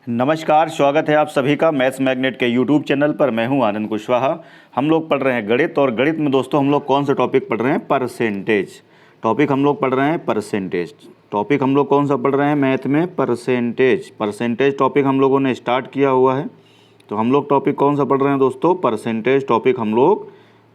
नमस्कार, स्वागत है आप सभी का मैथ्स मैग्नेट के यूट्यूब चैनल पर। मैं हूं आनंद कुशवाहा। हम लोग पढ़ रहे हैं गणित, और गणित में दोस्तों हम लोग कौन सा टॉपिक पढ़ रहे हैं? परसेंटेज टॉपिक हम लोग पढ़ रहे हैं। परसेंटेज टॉपिक हम लोग कौन सा पढ़ रहे हैं मैथ में? परसेंटेज टॉपिक हम लोगों ने स्टार्ट किया हुआ है। तो हम लोग टॉपिक कौन सा पढ़ रहे हैं दोस्तों? परसेंटेज टॉपिक हम लोग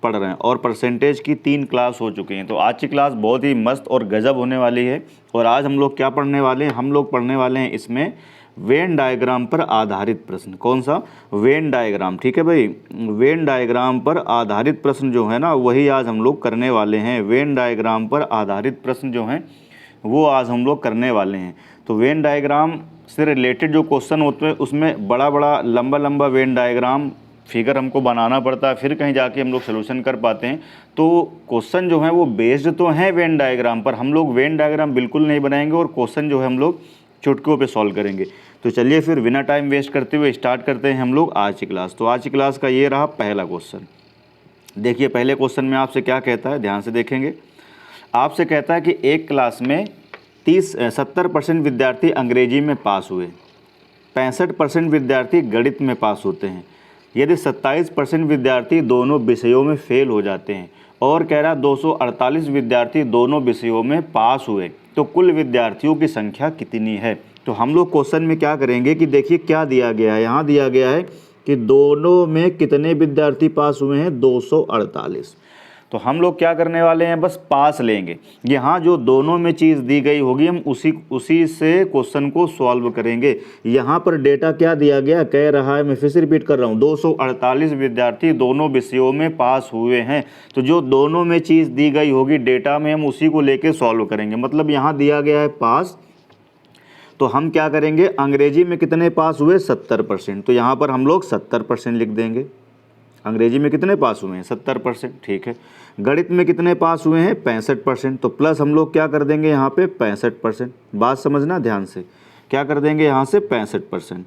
पढ़ रहे हैं, और परसेंटेज की 3 क्लास हो चुकी हैं। तो आज की क्लास बहुत ही मस्त और गजब होने वाली है। और आज हम लोग क्या पढ़ने वाले हैं? हम लोग पढ़ने वाले हैं इसमें वेन डायग्राम पर आधारित प्रश्न। कौन सा? Venn diagram. ठीक है भाई, वेन डायग्राम पर आधारित प्रश्न जो है ना, वही आज हम लोग करने वाले हैं। वेन डायग्राम पर आधारित प्रश्न जो हैं वो आज हम लोग करने वाले हैं। तो वेन डायग्राम से रिलेटेड जो क्वेश्चन होते हैं उसमें बड़ा बड़ा लंबा लंबा वेन डायग्राम फिगर हमको बनाना पड़ता है, फिर कहीं जाके हम लोग सोल्यूशन कर पाते हैं। तो क्वेश्चन जो है वो बेस्ड तो हैं वेन डायग्राम पर। हम लोग वेन डायग्राम बिल्कुल नहीं बनाएंगे, और क्वेश्चन जो है हम लोग चुटकियों पे सॉल्व करेंगे। तो चलिए फिर बिना टाइम वेस्ट करते हुए स्टार्ट करते हैं हम लोग आज की क्लास। तो आज की क्लास का ये रहा पहला क्वेश्चन। देखिए पहले क्वेश्चन में आपसे क्या कहता है, ध्यान से देखेंगे। आपसे कहता है कि एक क्लास में 70% विद्यार्थी अंग्रेजी में पास हुए, 65% विद्यार्थी गणित में पास होते हैं। यदि 27% विद्यार्थी दोनों विषयों में फेल हो जाते हैं, और कह रहा 248 विद्यार्थी दोनों विषयों में पास हुए, तो कुल विद्यार्थियों की संख्या कितनी है? तो हम लोग क्वेश्चन में क्या करेंगे कि देखिए क्या दिया गया है। यहाँ दिया गया है कि दोनों में कितने विद्यार्थी पास हुए हैं? 248। तो हम लोग क्या करने वाले हैं? बस पास लेंगे। यहाँ जो दोनों में चीज़ दी गई होगी हम उसी से क्वेश्चन को सॉल्व करेंगे। यहाँ पर डेटा क्या दिया गया? कह रहा है, मैं फिर से रिपीट कर रहा हूँ, 248 विद्यार्थी दोनों विषयों में पास हुए हैं। तो जो दोनों में चीज़ दी गई होगी डेटा में, हम उसी को लेके सॉल्व करेंगे। मतलब यहाँ दिया गया है पास, तो हम क्या करेंगे? अंग्रेजी में कितने पास हुए? 70%। तो यहाँ पर हम लोग 70% लिख देंगे। अंग्रेजी में कितने पास हुए हैं? 70%। ठीक है। गणित में कितने पास हुए हैं? 65%। तो प्लस हम लोग क्या कर देंगे यहाँ पे? 65%। बात समझना ध्यान से। क्या कर देंगे यहाँ से? 65%।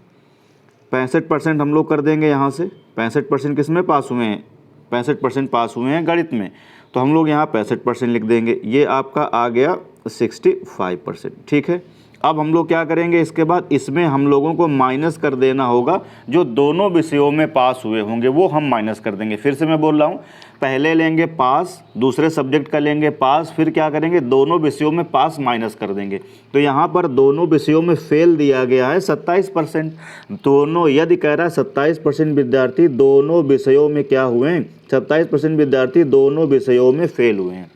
65% हम लोग कर देंगे यहाँ से। 65% किस में पास हुए हैं? 65% पास हुए हैं गणित में। तो हम लोग यहाँ 65% लिख देंगे। ये आपका आ गया 65%। ठीक है। अब हम लोग क्या करेंगे? इसके बाद इसमें हम लोगों को माइनस कर देना होगा। जो दोनों विषयों में पास हुए होंगे वो हम माइनस कर देंगे। फिर से मैं बोल रहा हूँ, पहले लेंगे पास, दूसरे सब्जेक्ट का लेंगे पास, फिर क्या करेंगे? दोनों विषयों में पास माइनस कर देंगे। तो यहाँ पर दोनों विषयों में फेल दिया गया है 27%। दोनों, यदि कह रहा है 27% विद्यार्थी दोनों विषयों में क्या हुए हैं? 27% विद्यार्थी दोनों विषयों में फेल हुए हैं।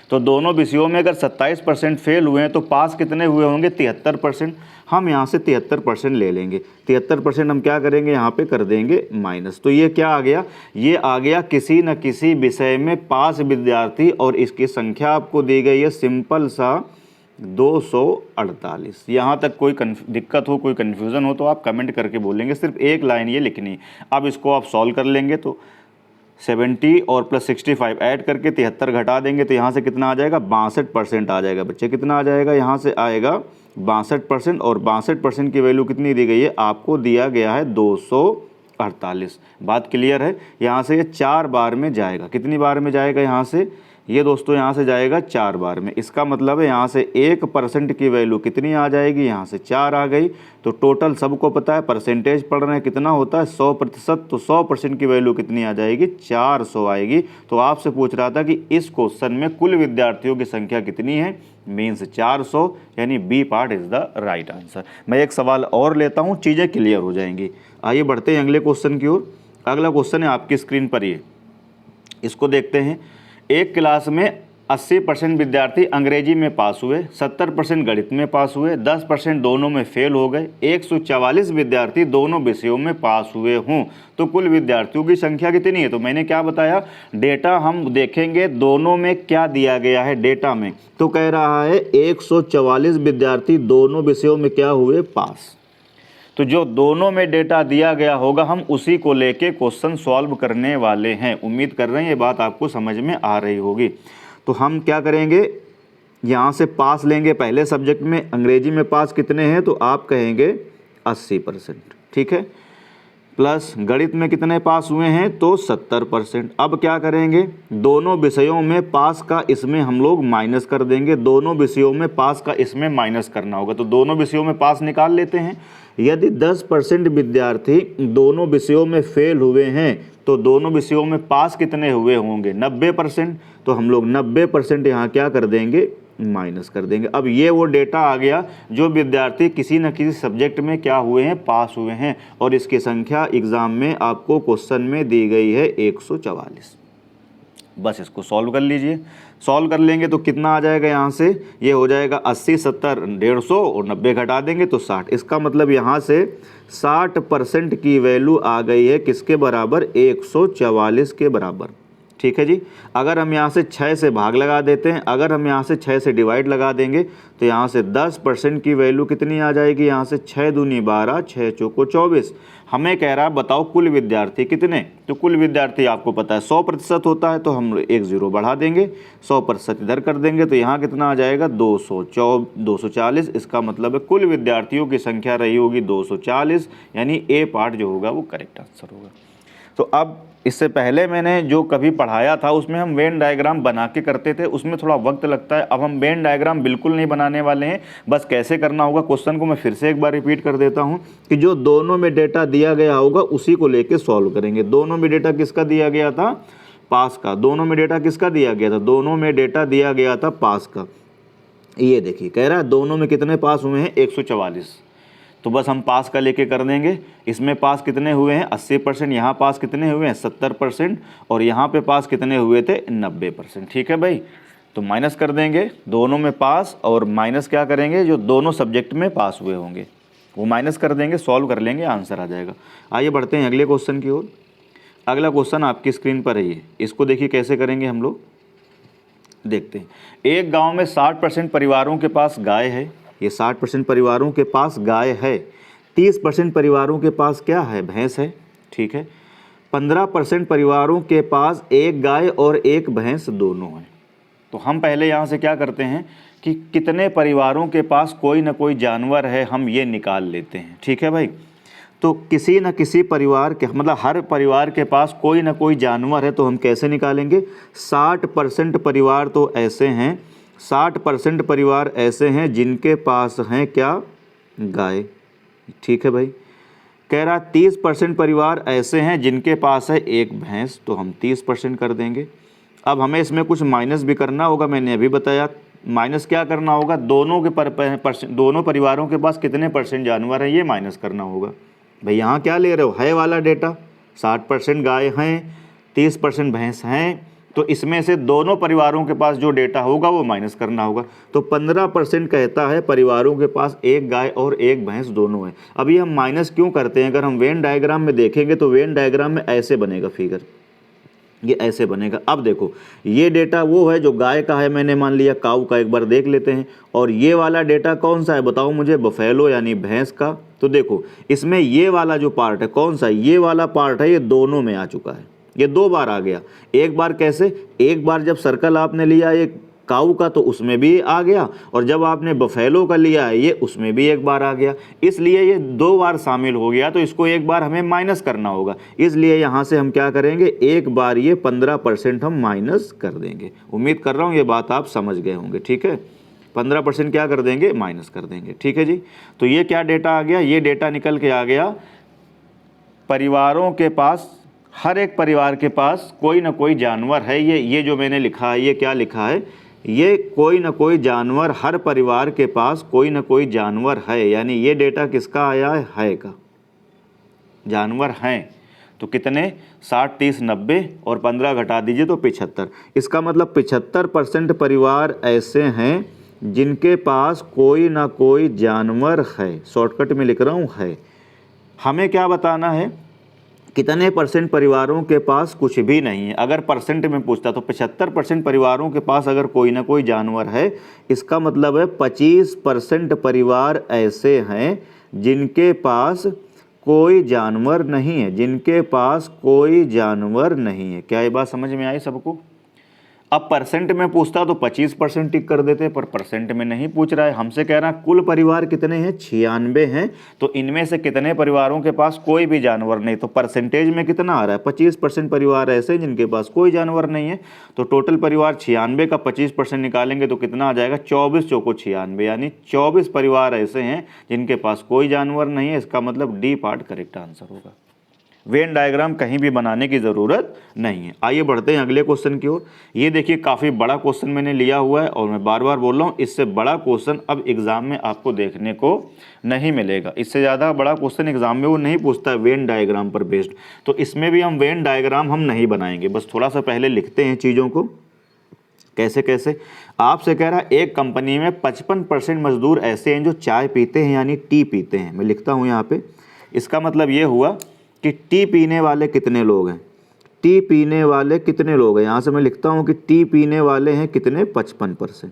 तो दोनों विषयों में अगर 27% फेल हुए हैं तो पास कितने हुए होंगे? 73%। हम यहाँ से 73% ले लेंगे। 73% हम क्या करेंगे? यहाँ पे कर देंगे माइनस। तो ये क्या आ गया? ये आ गया किसी न किसी विषय में पास विद्यार्थी, और इसकी संख्या आपको दी गई है सिंपल सा 248। यहाँ तक कोई दिक्कत हो, कोई कन्फ्यूज़न हो तो आप कमेंट करके बोलेंगे। सिर्फ एक लाइन ये लिखनी। अब इसको आप सॉल्व कर लेंगे तो 70 और प्लस 65 ऐड करके 73 घटा देंगे तो यहाँ से कितना आ जाएगा? 62% आ जाएगा। बच्चे कितना आ जाएगा? यहाँ से आएगा 62%। और 62% की वैल्यू कितनी दी गई है? आपको दिया गया है 248। बात क्लियर है? यहाँ से ये 4 बार में जाएगा। कितनी बार में जाएगा यहाँ से? ये दोस्तों यहाँ से जाएगा 4 बार में। इसका मतलब है यहाँ से 1% की वैल्यू कितनी आ जाएगी? यहाँ से 4 आ गई। तो टोटल सबको पता है, परसेंटेज पढ़ रहे हैं, कितना होता है? 100%। तो 100% की वैल्यू कितनी आ जाएगी? 400 आएगी। तो आपसे पूछ रहा था कि इस क्वेश्चन में कुल विद्यार्थियों की संख्या कितनी है? मीन्स 400, यानी B part is the right answer. मैं एक सवाल और लेता हूँ, चीज़ें क्लियर हो जाएंगी। आइए बढ़ते हैं अगले क्वेश्चन की ओर। अगला क्वेश्चन है आपकी स्क्रीन पर, ये इसको देखते हैं। एक क्लास में 80% विद्यार्थी अंग्रेजी में पास हुए, 70% गणित में पास हुए, 10% दोनों में फेल हो गए, 144 विद्यार्थी दोनों विषयों में पास हुए हों, तो कुल विद्यार्थियों की संख्या कितनी है? तो मैंने क्या बताया? डेटा हम देखेंगे दोनों में क्या दिया गया है डेटा में। तो कह रहा है 144 विद्यार्थी दोनों विषयों में क्या हुए? पास। तो जो दोनों में डेटा दिया गया होगा हम उसी को लेके क्वेश्चन सॉल्व करने वाले हैं। उम्मीद कर रहे हैं ये बात आपको समझ में आ रही होगी। तो हम क्या करेंगे? यहाँ से पास लेंगे। पहले सब्जेक्ट में अंग्रेजी में पास कितने हैं? तो आप कहेंगे 80%। ठीक है। प्लस गणित में कितने पास हुए हैं, तो 70%। अब क्या करेंगे, दोनों विषयों में पास का इसमें हम लोग माइनस कर देंगे, दोनों विषयों में पास का इसमें माइनस करना होगा, तो दोनों विषयों में पास निकाल लेते हैं। यदि 10% विद्यार्थी दोनों विषयों में फेल हुए हैं तो दोनों विषयों में पास कितने हुए होंगे, 90%। तो हम लोग 90% यहाँ क्या कर देंगे, माइनस कर देंगे। अब ये वो डेटा आ गया जो विद्यार्थी किसी न किसी सब्जेक्ट में क्या हुए हैं, पास हुए हैं, और इसकी संख्या एग्ज़ाम में आपको क्वेश्चन में दी गई है 144। बस इसको सॉल्व कर लीजिए। सॉल्व कर लेंगे तो कितना आ जाएगा, यहाँ से ये हो जाएगा 80, 70, 150 और 90 घटा देंगे तो 60। इसका मतलब यहाँ से 60% की वैल्यू आ गई है किसके बराबर, 144 के बराबर। ठीक है जी। अगर हम यहाँ से 6 से भाग लगा देते हैं, अगर हम यहाँ से 6 से डिवाइड लगा देंगे तो यहाँ से 10% की वैल्यू कितनी आ जाएगी, यहाँ से 6 दूनी 12, 6 चौको 24। हमें कह रहा है बताओ कुल विद्यार्थी कितने, तो कुल विद्यार्थी आपको पता है 100% होता है, तो हम एक ज़ीरो बढ़ा देंगे, 100% इधर कर देंगे, तो यहाँ कितना आ जाएगा 240। इसका मतलब है कुल विद्यार्थियों की संख्या रही होगी 240, यानी ए पार्ट जो होगा वो करेक्ट आंसर होगा। तो अब इससे पहले मैंने जो कभी पढ़ाया था उसमें हम वेन डायग्राम बना के करते थे, उसमें थोड़ा वक्त लगता है। अब हम वेन डायग्राम बिल्कुल नहीं बनाने वाले हैं, बस कैसे करना होगा क्वेश्चन को मैं फिर से एक बार रिपीट कर देता हूं कि जो दोनों में डेटा दिया गया होगा उसी को लेके सॉल्व करेंगे। दोनों में डेटा किसका दिया गया था, पास का। दोनों में डेटा किसका दिया गया था, दोनों में डेटा दिया गया था पास का। ये देखिए कह रहा है दोनों में कितने पास हुए हैं, 144। तो बस हम पास का लेके कर देंगे। इसमें पास कितने हुए हैं, 80%। यहाँ पास कितने हुए हैं, 70%। और यहाँ पे पास कितने हुए थे, 90%। ठीक है भाई, तो माइनस कर देंगे दोनों में पास, और माइनस क्या करेंगे, जो दोनों सब्जेक्ट में पास हुए होंगे वो माइनस कर देंगे, सॉल्व कर लेंगे, आंसर आ जाएगा। आइए बढ़ते हैं अगले क्वेश्चन की ओर। अगला क्वेश्चन आपकी स्क्रीन पर है, ये इसको देखिए कैसे करेंगे हम लोग, देखते हैं। एक गाँव में 60% परिवारों के पास गाय है, ये 60% परिवारों के पास गाय है। 30% परिवारों के पास क्या है, भैंस है। ठीक है। 15% परिवारों के पास एक गाय और एक भैंस दोनों हैं। तो हम पहले यहाँ से क्या करते हैं कि कितने परिवारों के पास कोई ना कोई जानवर है, हम ये निकाल लेते हैं। ठीक है भाई, तो किसी न किसी परिवार के, मतलब हर परिवार के पास कोई ना कोई जानवर है, तो हम कैसे निकालेंगे, 60% परिवार तो ऐसे हैं, 60% परिवार ऐसे हैं जिनके पास हैं क्या, गाय। ठीक है भाई। कह रहा 30% परिवार ऐसे हैं जिनके पास है एक भैंस, तो हम 30% कर देंगे। अब हमें इसमें कुछ माइनस भी करना होगा, मैंने अभी बताया। माइनस क्या करना होगा, दोनों के दोनों परिवारों के पास कितने परसेंट जानवर है ये माइनस करना होगा। भाई यहाँ क्या ले रहे हो, है वाला डेटा, 60% गाय हैं, 30% भैंस हैं, तो इसमें से दोनों परिवारों के पास जो डेटा होगा वो माइनस करना होगा। तो 15% कहता है परिवारों के पास एक गाय और एक भैंस दोनों है। अब ये हम माइनस क्यों करते हैं, अगर हम वेन डायग्राम में देखेंगे तो वेन डायग्राम में ऐसे बनेगा फिगर, ये ऐसे बनेगा। अब देखो ये डेटा वो है जो गाय का है, मैंने मान लिया काऊ का, एक बार देख लेते हैं। और ये वाला डेटा कौन सा है बताओ मुझे, बफेलो यानी भैंस का। तो देखो इसमें ये वाला जो पार्ट है कौन सा, ये वाला पार्ट है, ये दोनों में आ चुका है, ये 2 बार आ गया। एक बार कैसे, एक बार जब सर्कल आपने लिया ये काऊ का तो उसमें भी आ गया, और जब आपने बफेलो का लिया है ये उसमें भी एक बार आ गया, इसलिए ये 2 बार शामिल हो गया। तो इसको एक बार हमें माइनस करना होगा, इसलिए यहाँ से हम क्या करेंगे, एक बार ये 15% हम माइनस कर देंगे। उम्मीद कर रहा हूँ ये बात आप समझ गए होंगे। ठीक है, 15% क्या कर देंगे, माइनस कर देंगे। ठीक है जी। तो ये क्या डेटा आ गया, ये डेटा निकल के आ गया परिवारों के पास, हर एक परिवार के पास कोई ना कोई जानवर है। ये जो मैंने लिखा है, ये क्या लिखा है, ये कोई ना कोई जानवर, हर परिवार के पास कोई ना कोई जानवर है, यानी ये डेटा किसका आया है का, जानवर हैं। तो कितने, 60, 30, 90 और 15 घटा दीजिए तो 75। इसका मतलब 75% परिवार ऐसे हैं जिनके पास कोई ना कोई जानवर है। शॉर्टकट में लिख रहा हूँ है। हमें क्या बताना है, कितने परसेंट परिवारों के पास कुछ भी नहीं है। अगर परसेंट में पूछता तो 75% परिवारों के पास अगर कोई ना कोई जानवर है, इसका मतलब है 25% परिवार ऐसे हैं जिनके पास कोई जानवर नहीं है, जिनके पास कोई जानवर नहीं है। क्या ये बात समझ में आई सबको। अब परसेंट में पूछता तो 25% टिक कर देते, पर परसेंट में नहीं पूछ रहा है, हमसे कह रहा है कुल परिवार कितने हैं, 96 हैं, तो इनमें से कितने परिवारों के पास कोई भी जानवर नहीं, तो परसेंटेज में कितना आ रहा है, 25% परिवार ऐसे हैं जिनके पास कोई जानवर नहीं है। तो टोटल परिवार 96 का 25% निकालेंगे तो कितना आ जाएगा, 24 चौको 96, यानी 24 परिवार ऐसे हैं जिनके पास कोई जानवर नहीं है। इसका मतलब डी पार्ट करेक्ट आंसर होगा। वेन डायग्राम कहीं भी बनाने की ज़रूरत नहीं है। आइए बढ़ते हैं अगले क्वेश्चन की ओर। ये देखिए काफ़ी बड़ा क्वेश्चन मैंने लिया हुआ है और मैं बार बार बोल रहा हूँ, इससे बड़ा क्वेश्चन अब एग्ज़ाम में आपको देखने को नहीं मिलेगा। इससे ज़्यादा बड़ा क्वेश्चन एग्ज़ाम में वो नहीं पूछता है वेन डायग्राम पर बेस्ड। तो इसमें भी हम वेन डायग्राम हम नहीं बनाएंगे, बस थोड़ा सा पहले लिखते हैं चीज़ों को कैसे कैसे। आपसे कह रहा है एक कंपनी में 55% मजदूर ऐसे हैं जो चाय पीते हैं, यानी टी पीते हैं। मैं लिखता हूँ यहाँ पे, इसका मतलब ये हुआ कि टी पीने वाले कितने लोग हैं, टी पीने वाले कितने लोग हैं। यहाँ से मैं लिखता हूँ कि टी पीने वाले हैं कितने, 55%,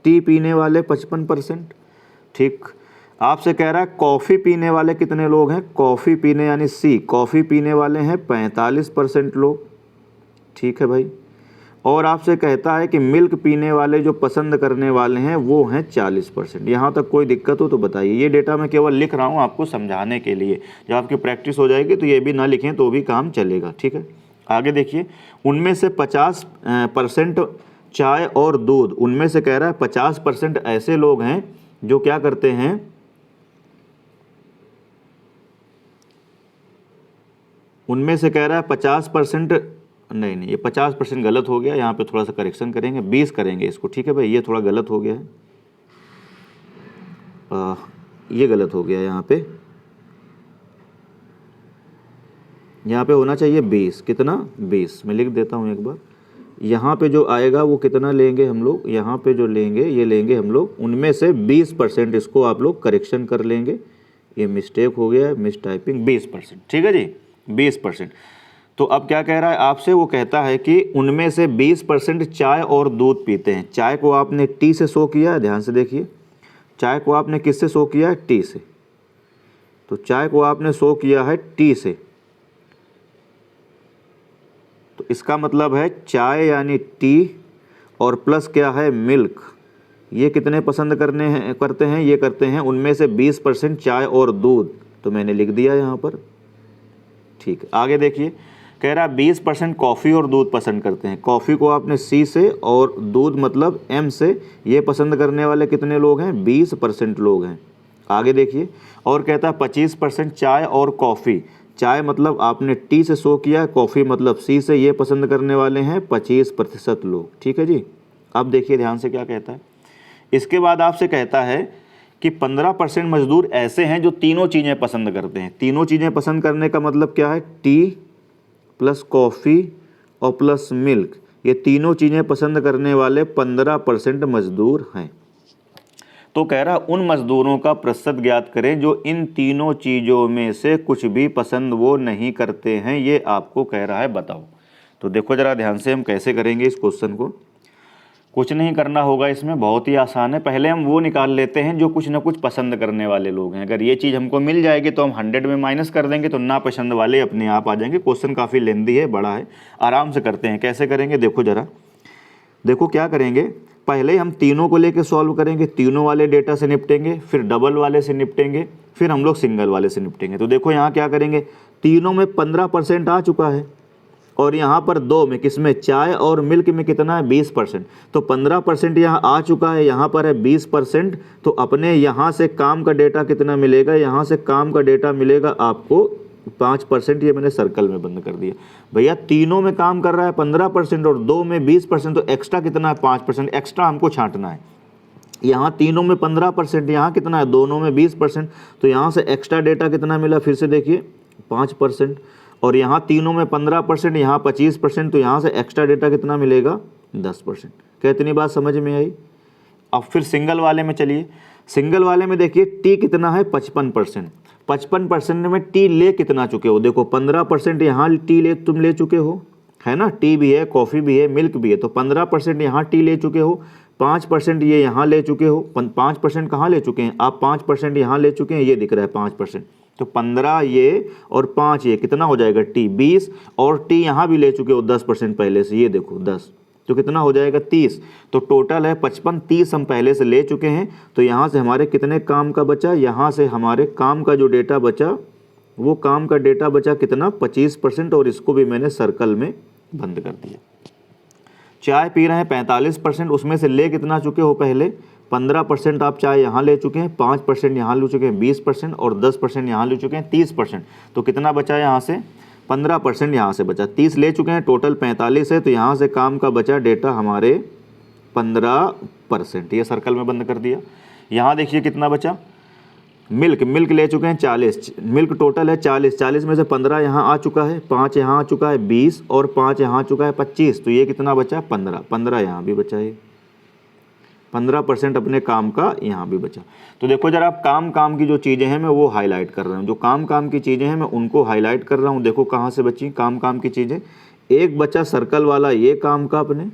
टी पीने वाले 55%। ठीक। आपसे कह रहा है कॉफ़ी पीने वाले कितने लोग हैं, कॉफ़ी पीने यानी सी, कॉफ़ी पीने वाले हैं 45% लोग। ठीक है भाई। और आपसे कहता है कि मिल्क पीने वाले जो पसंद करने वाले हैं वो हैं 40%। यहाँ तक कोई दिक्कत हो तो बताइए। ये डेटा मैं केवल लिख रहा हूँ आपको समझाने के लिए, जब आपकी प्रैक्टिस हो जाएगी तो ये भी ना लिखें तो भी काम चलेगा। ठीक है, आगे देखिए। उनमें से 50% चाय और दूध, उनमें से कह रहा है 50% ऐसे लोग हैं जो क्या करते हैं, उनमें से कह रहा है 50%, नहीं ये 50% गलत हो गया, यहाँ पे थोड़ा सा करेक्शन करेंगे, 20 करेंगे इसको। ठीक है भाई, ये थोड़ा गलत हो गया है, ये गलत हो गया यहाँ पे होना चाहिए 20। कितना, 20। मैं लिख देता हूँ एक बार। यहाँ पे जो आएगा वो कितना लेंगे हम लोग, यहाँ पे जो लेंगे ये लेंगे हम लोग उनमें से 20%। इसको आप लोग करेक्शन कर लेंगे, ये मिस्टेक हो गया है, मिस टाइपिंग, 20%। ठीक है जी, 20%। तो अब क्या कह रहा है आपसे, वो कहता है कि उनमें से 20% चाय और दूध पीते हैं। चाय को आपने टी से शो किया है, ध्यान से देखिए, चाय को आपने किससे शो किया है, टी से। तो चाय को आपने शो किया है टी से, तो इसका मतलब है चाय यानी टी और प्लस क्या है, मिल्क। ये कितने पसंद करते हैं, ये करते हैं उनमें से 20% चाय और दूध। तो मैंने लिख दिया यहाँ पर। ठीक है, आगे देखिए। कह रहा है 20% कॉफ़ी और दूध पसंद करते हैं। कॉफ़ी को आपने सी से और दूध मतलब एम से, ये पसंद करने वाले कितने लोग हैं, 20% लोग हैं। आगे देखिए। और कहता है 25% चाय और कॉफ़ी। चाय मतलब आपने टी से शो किया, कॉफ़ी मतलब सी से, ये पसंद करने वाले हैं 25% लोग। ठीक है जी। अब देखिए ध्यान से क्या कहता है। इसके बाद आपसे कहता है कि 15% मजदूर ऐसे हैं जो तीनों चीज़ें पसंद करते हैं। तीनों चीज़ें पसंद करने का मतलब क्या है, टी प्लस कॉफ़ी और प्लस मिल्क, ये तीनों चीज़ें पसंद करने वाले 15% मजदूर हैं। तो कह रहा उन मजदूरों का प्रतिशत ज्ञात करें जो इन तीनों चीज़ों में से कुछ भी पसंद वो नहीं करते हैं, ये आपको कह रहा है बताओ। तो देखो ज़रा ध्यान से हम कैसे करेंगे इस क्वेश्चन को। कुछ नहीं करना होगा इसमें, बहुत ही आसान है। पहले हम वो निकाल लेते हैं जो कुछ ना कुछ पसंद करने वाले लोग हैं। अगर ये चीज़ हमको मिल जाएगी तो हम 100 में माइनस कर देंगे, तो ना पसंद वाले अपने आप आ जाएंगे। क्वेश्चन काफ़ी लेंदी है, बड़ा है, आराम से करते हैं। कैसे करेंगे देखो ज़रा, देखो क्या करेंगे। पहले हम तीनों को लेके सॉल्व करेंगे, तीनों वाले डेटा से निपटेंगे, फिर डबल वाले से निपटेंगे, फिर हम लोग सिंगल वाले से निपटेंगे। तो देखो यहाँ क्या करेंगे, तीनों में 15% आ चुका है और यहाँ पर दो में, किसमें, चाय और मिल्क में कितना है, 20%। तो 15% यहाँ आ चुका है, यहाँ पर है 20%। तो अपने यहाँ से काम का डेटा कितना मिलेगा, यहाँ से काम का डेटा मिलेगा आपको 5%। ये मैंने सर्कल में बंद कर दिया भैया। तीनों में काम कर रहा है 15% और दो में 20%, तो एक्स्ट्रा कितना है, 5%। एक्स्ट्रा हमको छांटना है। यहाँ तीनों में 15%, यहाँ कितना है, दोनों में 20%। तो यहाँ से एक्स्ट्रा डेटा कितना मिला, फिर से देखिए 5%। और यहाँ तीनों में 15%, यहाँ 25%, तो यहाँ से एक्स्ट्रा डेटा कितना मिलेगा, 10%। क्या इतनी बात समझ में आई। अब फिर सिंगल वाले में चलिए। सिंगल वाले में देखिए टी कितना है, 55%। 55% में टी ले कितना चुके हो, देखो 15% यहाँ टी ले तुम ले चुके हो, है ना, टी भी है, कॉफ़ी भी है, मिल्क भी है। तो 15% यहाँ टी ले चुके हो, 5% ये यहाँ ले चुके हो। 5% कहाँ ले चुके हैं आप, 5% यहाँ ले चुके हैं, ये दिख रहा है 5%। तो 15 ये और 5 ये, कितना हो जाएगा टी, 20। और टी यहाँ भी ले चुके हो 10% पहले से, ये देखो 10। तो कितना हो जाएगा 30। तो टोटल है 55, 30 हम पहले से ले चुके हैं। तो यहाँ से हमारे कितने काम का बचा, यहाँ से हमारे काम का जो डेटा बचा वो काम का डेटा बचा कितना 25%, और इसको भी मैंने सर्कल में बंद कर दिया। चाय पी रहे हैं 45%, उसमें से ले कितना चुके हो पहले 15% आप चाय यहाँ ले चुके हैं, 5% यहाँ ले चुके हैं 20%, और 10% यहाँ ले चुके हैं 30%। तो कितना बचा यहाँ से 15% यहाँ से बचा, 30 ले चुके हैं, टोटल 45 है। तो यहाँ से काम का बचा डेटा हमारे 15%, ये सर्कल में बंद कर दिया। यहाँ देखिए कितना बचा, मिल्क ले चुके हैं 40, मिल्क टोटल है 40, 40 में से 15 यहाँ आ चुका है, 5 यहाँ आ चुका है 20, और 5 यहाँ आ चुका है 25। तो ये कितना बचा 15 यहाँ भी बचा, है 15% अपने काम का यहाँ भी बचा। तो देखो जरा आप काम की जो चीज़ें हैं मैं वो हाईलाइट कर रहा हूँ, जो काम की चीज़ें हैं मैं उनको हाईलाइट कर रहा हूँ। देखो कहाँ से बची काम की चीज़ें, एक बचा सर्कल वाला ये काम का अपने,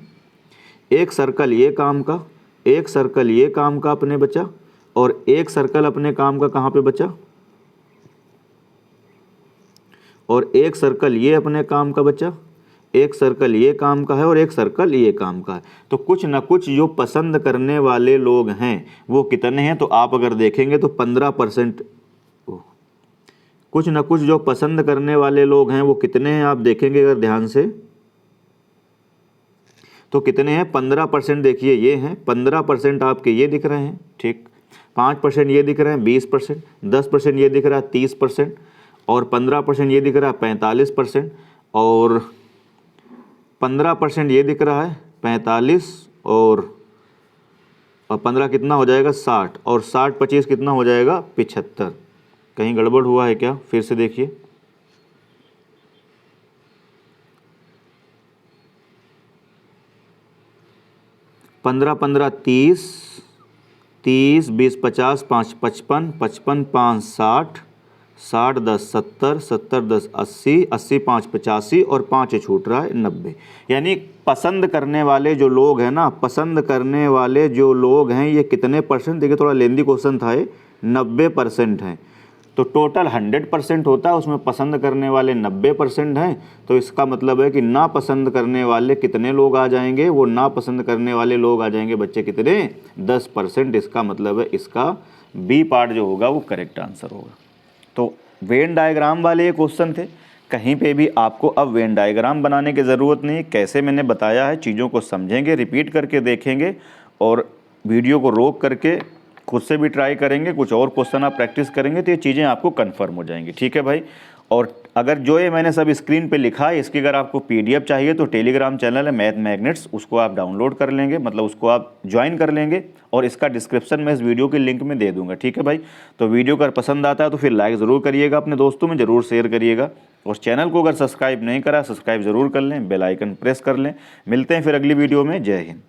एक सर्कल ये काम का, एक सर्कल ये काम का अपने बचा, और एक सर्कल अपने काम का कहाँ पे बचा, और एक सर्कल ये अपने काम का बचा, एक सर्कल ये काम का है, और एक सर्कल ये काम का है। तो कुछ ना कुछ जो पसंद करने वाले लोग हैं वो कितने हैं, तो आप अगर देखेंगे तो 15%, कुछ ना कुछ जो पसंद करने वाले लोग हैं वो कितने हैं आप देखेंगे अगर ध्यान से, तो कितने हैं 15%। देखिए ये हैं 15% आपके ये दिख रहे हैं, ठीक, 5% ये दिख रहे हैं 20%, 10% ये दिख रहा है 30%, और 15% ये दिख रहा है 45%, और 15% ये दिख रहा है 45, और 15 कितना हो जाएगा 60, और 60 25 कितना हो जाएगा 75। कहीं गड़बड़ हुआ है क्या, फिर से देखिए, पंद्रह 30, 30 20 50 5 55, 55 5 60, 60 10 70, 70 10 80, 80 5 85, और 5 छूट रहा है 90। यानी पसंद करने वाले जो लोग हैं ना, पसंद करने वाले जो लोग हैं ये कितने परसेंट, देखिए थोड़ा लेंदी क्वेश्चन था ये, 90% हैं। तो टोटल 100% होता है, उसमें पसंद करने वाले 90% हैं। तो इसका मतलब है कि ना पसंद करने वाले कितने लोग आ जाएंगे, वो ना पसंद करने वाले लोग आ जाएंगे बच्चे कितने 10%। इसका मतलब है इसका बी पार्ट जो होगा वो करेक्ट आंसर होगा। तो वेन डायग्राम वाले ये क्वेश्चन थे, कहीं पे भी आपको अब वेन डायग्राम बनाने की ज़रूरत नहीं। कैसे मैंने बताया है चीज़ों को समझेंगे, रिपीट करके देखेंगे, और वीडियो को रोक करके खुद से भी ट्राई करेंगे, कुछ और क्वेश्चन आप प्रैक्टिस करेंगे तो ये चीज़ें आपको कंफर्म हो जाएंगी। ठीक है भाई। और अगर जो ये मैंने सब स्क्रीन पे लिखा है इसकी अगर आपको PDF चाहिए तो टेलीग्राम चैनल है मैथ मैग्नेट्स, उसको आप डाउनलोड कर लेंगे, मतलब उसको आप ज्वाइन कर लेंगे, और इसका डिस्क्रिप्शन में इस वीडियो के लिंक में दे दूंगा। ठीक है भाई। तो वीडियो अगर पसंद आता है तो फिर लाइक ज़रूर करिएगा, अपने दोस्तों में ज़रूर शेयर करिएगा, और चैनल को अगर सब्सक्राइब नहीं करा सब्सक्राइब ज़रूर कर लें, बेल आइकन प्रेस कर लें। मिलते हैं फिर अगली वीडियो में। जय हिंद।